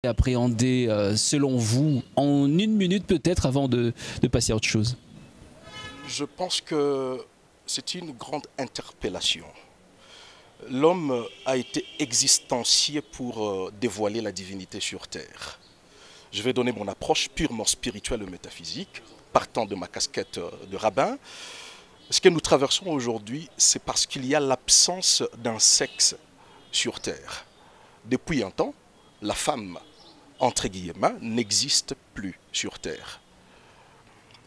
appréhender selon vous en une minute peut-être avant de passer à autre chose? Je pense que c'est une grande interpellation. L'homme a été existencié pour dévoiler la divinité sur terre. Je vais donner mon approche purement spirituelle et métaphysique, partant de ma casquette de rabbin. Ce que nous traversons aujourd'hui, c'est parce qu'il y a l'absence d'un sexe sur terre. Depuis un temps, la femme, entre guillemets, n'existe plus sur terre.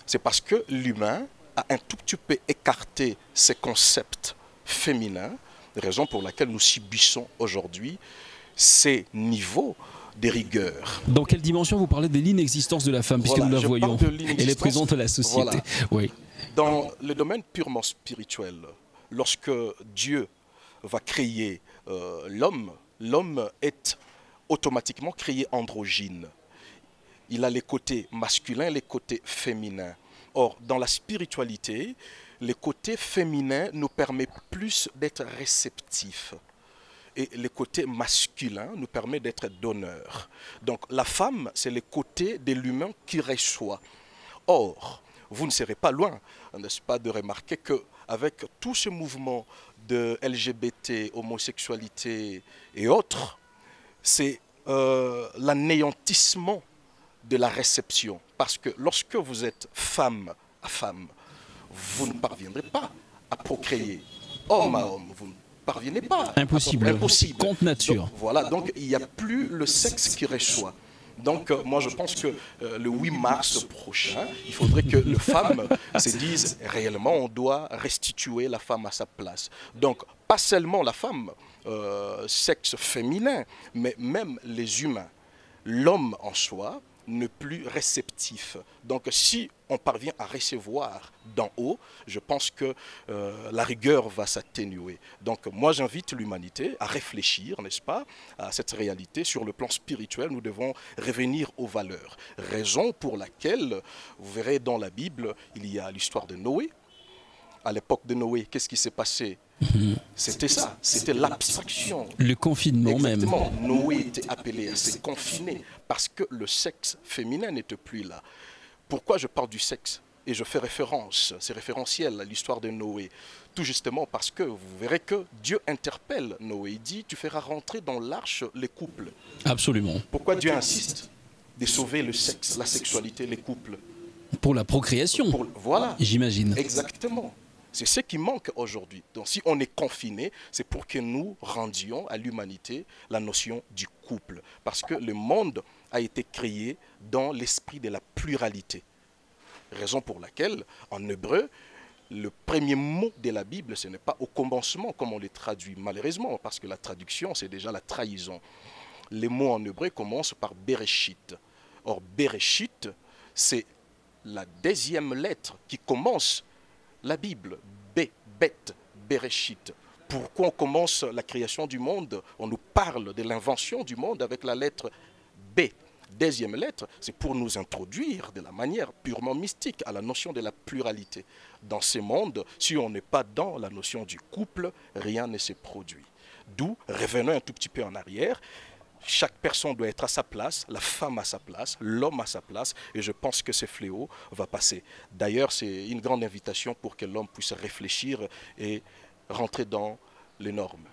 C'est parce que l'humain a un tout petit peu écarté ses concepts féminins, raison pour laquelle nous subissons aujourd'hui ces niveaux de rigueur. Dans quelle dimension vous parlez de l'inexistence de la femme, puisque Voilà, nous la voyons, elle est présente dans la société. Voilà. Oui. Dans le domaine purement spirituel, lorsque Dieu va créer l'homme, l'homme est automatiquement créé androgyne. Il a les côtés masculins, les côtés féminins. Or, dans la spiritualité, les côtés féminins nous permettent plus d'être réceptifs. Et les côtés masculins nous permettent d'être donneurs. Donc la femme, c'est les côtés de l'humain qui reçoit. Or, vous ne serez pas loin, n'est-ce pas, de remarquer qu'avec tout ce mouvement de LGBT, homosexualité et autres, c'est l'anéantissement de la réception. Parce que lorsque vous êtes femme à femme, vous ne parviendrez pas à procréer. Homme à homme, vous ne parvenez pas. Impossible. Impossible. Contre nature. Donc, voilà, donc il n'y a plus le sexe qui reçoit. Donc moi je pense que le 8 mars prochain, il faudrait que les femmes se disent réellement on doit restituer la femme à sa place. Donc pas seulement la femme, sexe féminin, mais même les humains. L'homme en soi n'est plus réceptif. Donc si on parvient à recevoir d'en haut, je pense que la rigueur va s'atténuer. Donc moi j'invite l'humanité à réfléchir, n'est-ce pas, à cette réalité. Sur le plan spirituel, nous devons revenir aux valeurs. Raison pour laquelle, vous verrez dans la Bible, il y a l'histoire de Noé. À l'époque de Noé, qu'est-ce qui s'est passé? C'était ça, c'était l'abstraction. Le confinement. Exactement. Même. Noé était appelé à se confiner parce que le sexe féminin n'était plus là. Pourquoi je parle du sexe? Et je fais référence, c'est référentiel à l'histoire de Noé. Tout justement parce que vous verrez que Dieu interpelle Noé. Il dit, tu feras rentrer dans l'arche les couples. Absolument. Pourquoi Dieu insiste de sauver le sexe, la sexualité, les couples? Pour la procréation. Voilà. J'imagine. Exactement. C'est ce qui manque aujourd'hui. Donc si on est confiné, c'est pour que nous rendions à l'humanité la notion du couple. Parce que le monde a été créé dans l'esprit de la pluralité. Raison pour laquelle, en hébreu, le premier mot de la Bible, ce n'est pas au commencement, comme on les traduit malheureusement, parce que la traduction, c'est déjà la trahison. Les mots en hébreu commencent par Bereshit. Or, Bereshit, c'est la deuxième lettre qui commence la Bible, Bet, Bereshit. Pourquoi on commence la création du monde? On nous parle de l'invention du monde avec la lettre B. Deuxième lettre, c'est pour nous introduire de la manière purement mystique à la notion de la pluralité. Dans ce monde, si on n'est pas dans la notion du couple, rien ne se produit. D'où, revenons un tout petit peu en arrière, chaque personne doit être à sa place, la femme à sa place, l'homme à sa place, et je pense que ce fléau va passer. D'ailleurs, c'est une grande invitation pour que l'homme puisse réfléchir et rentrer dans les normes.